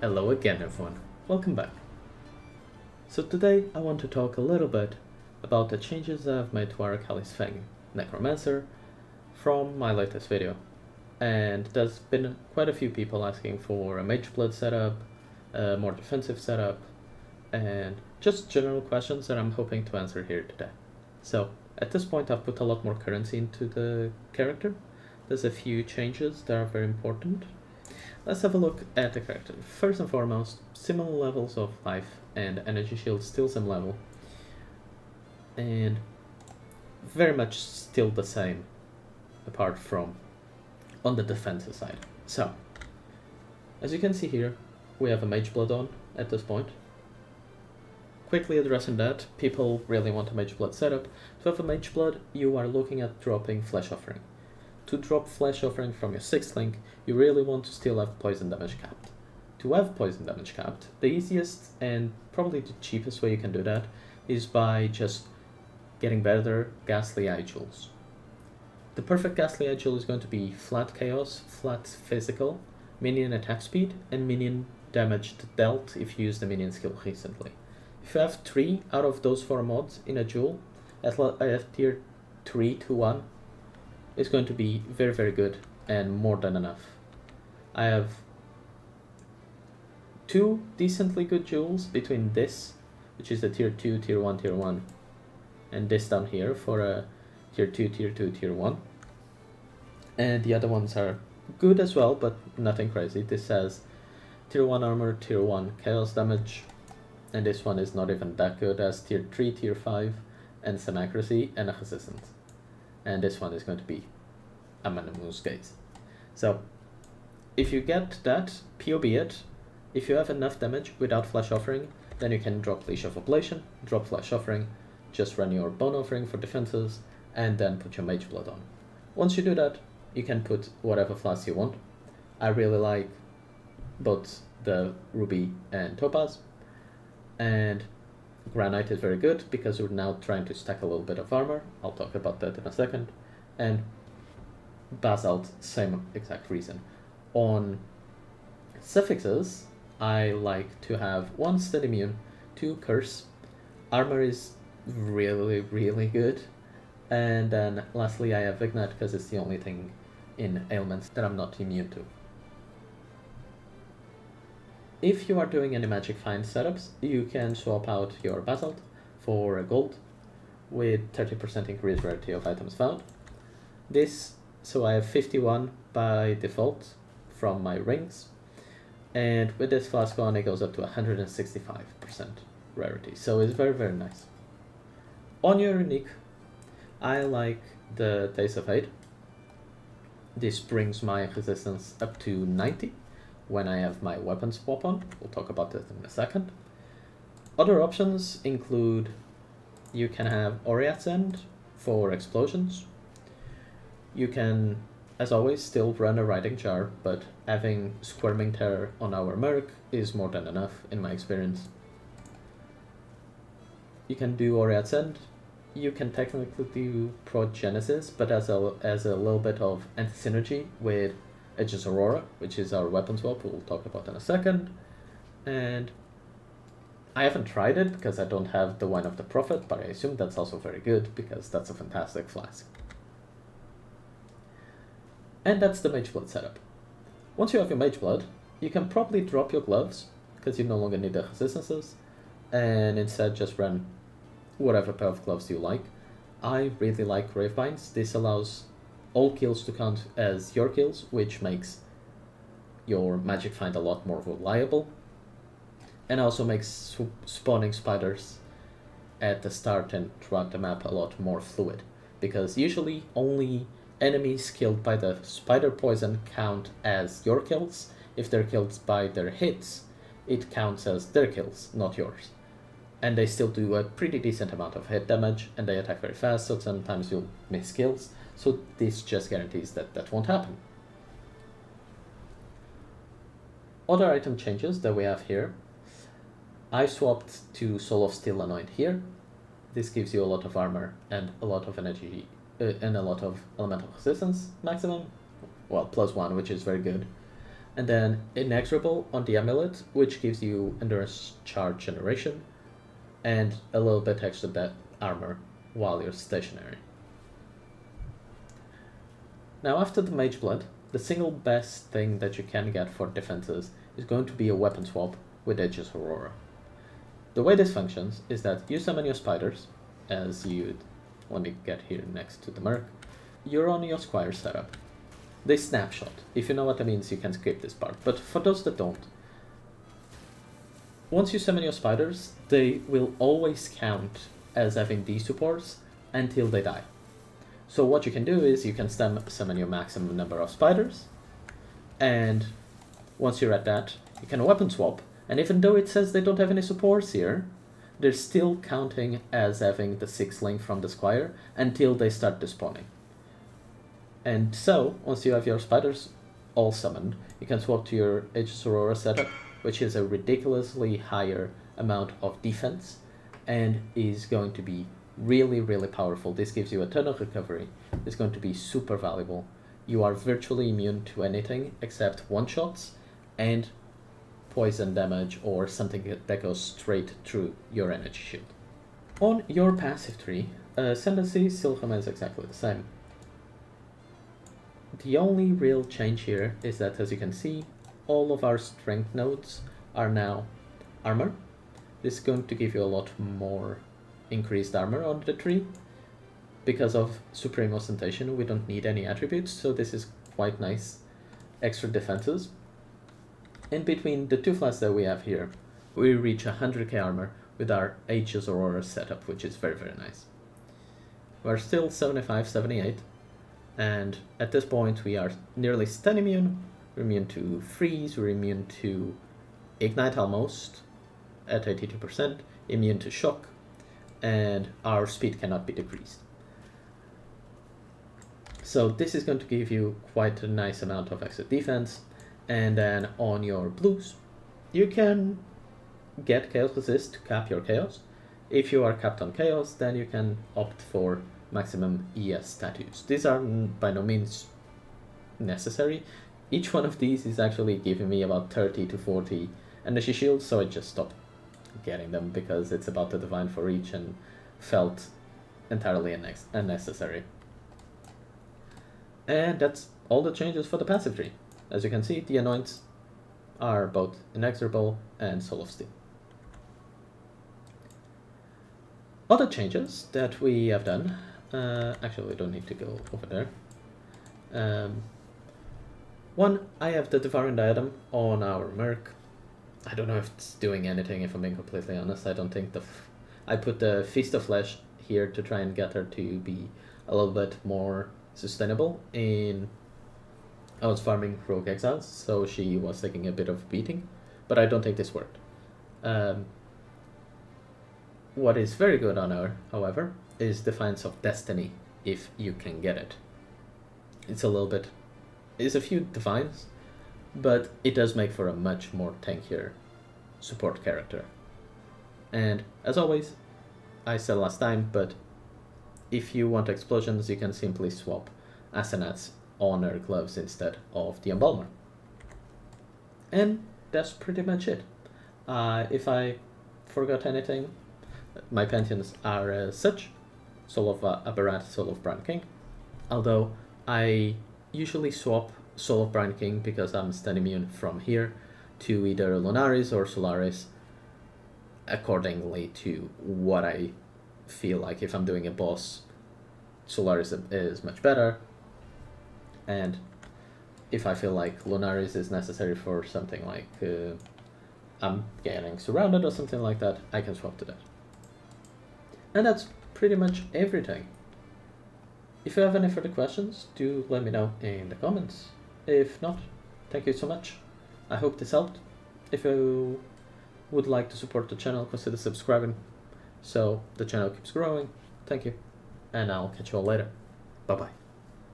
Hello again everyone, welcome back. So today I want to talk a little bit about the changes I've made to arakaali's fang, Necromancer, from my latest video. And there's been quite a few people asking for a Mageblood setup, a more defensive setup, and just general questions that I'm hoping to answer here today. So at this point I've put a lot more currency into the character. There's a few changes that are very important. Let's have a look at the character. First and foremost, similar levels of life and energy shield, still same level. And very much still the same, apart from on the defensive side. So, as you can see here, we have a Mageblood on at this point. Quickly addressing that, people really want a Mageblood setup. To have a Mageblood, you are looking at dropping Flesh Offering. To drop Flesh Offering from your 6th link, you really want to still have poison damage capped. To have poison damage capped, the easiest and probably the cheapest way you can do that is by just getting better Ghastly Eye Jewels. The perfect Ghastly Eye Jewel is going to be flat chaos, flat physical, minion attack speed, and minion damage dealt if you use the minion skill recently. If you have 3 out of those 4 mods in a jewel, I have tier 3 to 1, it's going to be very, very good and more than enough. I have 2 decently good jewels between this, which is the tier 2, tier 1, and this down here for a tier 2, tier 1. And the other ones are good as well, but nothing crazy. This has tier 1 armor, tier 1 chaos damage, and this one is not even that good, as tier 3, tier 5, and some accuracy and a resistance. And this one is going to be a Moose Gaze. So, if you get that, POB it. If you have enough damage without Flesh Offering, then you can drop Leash of Oblation, drop Flesh Offering, just run your Bone Offering for defenses, and then put your Mageblood on. Once you do that, you can put whatever flask you want. I really like both the Ruby and Topaz, and Granite is very good because we're now trying to stack a little bit of armor. I'll talk about that in a second. And Basalt, same exact reason. On suffixes, I like to have 1 Steady Immune, 2 Curse. Armor is really, really good. And then lastly, I have Ignite because it's the only thing in ailments that I'm not immune to. If you are doing any Magic Find setups, you can swap out your Basalt for a gold with 30% increased rarity of items found. So I have 51 by default from my rings, and with this flask on it goes up to 165% rarity, so it's very, very nice. On your unique, I like the Days of Hate. This brings my resistance up to 90 when I have my weapon swap on. We'll talk about that in a second. Other options include you can have Oriat's End for explosions. You can, as always, still run a Riding Jar, but having Squirming Terror on our Merc is more than enough in my experience. You can do Oriat's End. You can technically do Progenesis, but as a little bit of anti-synergy with Aegis Aurora, which is our weapon swap, we'll talk about in a second. And I haven't tried it because I don't have the Wine of the Prophet, but I assume that's also very good because that's a fantastic flask. And that's the Mageblood setup. Once you have your Mageblood, you can probably drop your gloves because you no longer need the resistances, and instead just run whatever pair of gloves you like. I really like Gravebinds. This allows all kills to count as your kills, which makes your Magic Find a lot more reliable, and also makes spawning spiders at the start and throughout the map a lot more fluid, because usually only enemies killed by the spider poison count as your kills. If they're killed by their hits, it counts as their kills, not yours. And they still do a pretty decent amount of hit damage, and they attack very fast, so sometimes you'll miss kills. So this just guarantees that that won't happen. Other item changes that we have here. I swapped to Soul of Steel Anoint here. This gives you a lot of armor and a lot of energy and a lot of elemental resistance maximum. Well, +1, which is very good. and then inexorable on the amulet, which gives you endurance charge generation, and a little bit extra armor while you're stationary. Now after the Mageblood, the single best thing that you can get for defenses is going to be a weapon swap with Aegis Aurora. The way this functions is that you summon your spiders, as you'd, let me get here next to the Merc, you're on your Squire setup. They snapshot. If you know what that means, you can skip this part, but for those that don't, once you summon your spiders, they will always count as having these supports until they die. So what you can do is you can summon your maximum number of spiders, and once you're at that, you can weapon swap, and even though it says they don't have any supports here, they're still counting as having the 6 link from the Squire until they start despawning. And so, once you have your spiders all summoned, you can swap to your Aegis Aurora setup, which is a ridiculously higher amount of defense, and is going to be really, really powerful. This gives you a ton of recovery. It's going to be super valuable. You are virtually immune to anything except one-shots and poison damage or something that goes straight through your energy shield. On your passive tree, Ascendancy still remains exactly the same. The only real change here is that, as you can see, all of our strength nodes are now armor. This is going to give you a lot more increased armor on the tree. Because of Supreme Ostentation, we don't need any attributes, so this is quite nice. Extra defenses. In between the 2 flasks that we have here, we reach 100k armor with our Aegis Aurora setup, which is very, very nice. We're still 75, 78, and at this point we are nearly stun immune, we're immune to freeze, we're immune to ignite almost at 82%, immune to shock, and our speed cannot be decreased. So this is going to give you quite a nice amount of extra defense. And then on your blues, you can get Chaos Resist to cap your Chaos. If you are capped on Chaos, then you can opt for maximum ES statues. These are by no means necessary. Each one of these is actually giving me about 30 to 40 energy shields, so I just stopped getting them because it's about the divine for each and felt entirely unnecessary. And that's all the changes for the passive tree. As you can see, the anoints are both inexorable and Soul of Steel. Other changes that we have done, actually we don't need to go over there. One, I have the Devouring Diadem on our Merc. I don't know if it's doing anything, if I'm being completely honest. I don't think I put the Feast of Flesh here to try and get her to be a little bit more sustainable. I was farming Rogue Exiles, so she was taking a bit of beating, but I don't think this worked. What is very good on her, however, is Defiance of Destiny, if you can get it. It's a few Divines, but it does make for a much more tankier support character. And as always, I said last time, but if you want explosions, you can simply swap Asenat's on her gloves instead of the Embalmer. And that's pretty much it. If I forgot anything, my Pantheons are as such: Soul of Aberrant, Soul of Brand King. Although I usually swap Soul of Brand King because I'm stun immune from here to either Lunaris or Solaris accordingly to what I feel like. If I'm doing a boss, Solaris is much better. And if I feel like Lunaris is necessary for something like I'm getting surrounded or something like that, I can swap to that. And that's pretty much everything. If you have any further questions, do let me know in the comments. If not, thank you so much. I hope this helped. If you would like to support the channel, consider subscribing so the channel keeps growing. Thank you, and I'll catch you all later. Bye bye.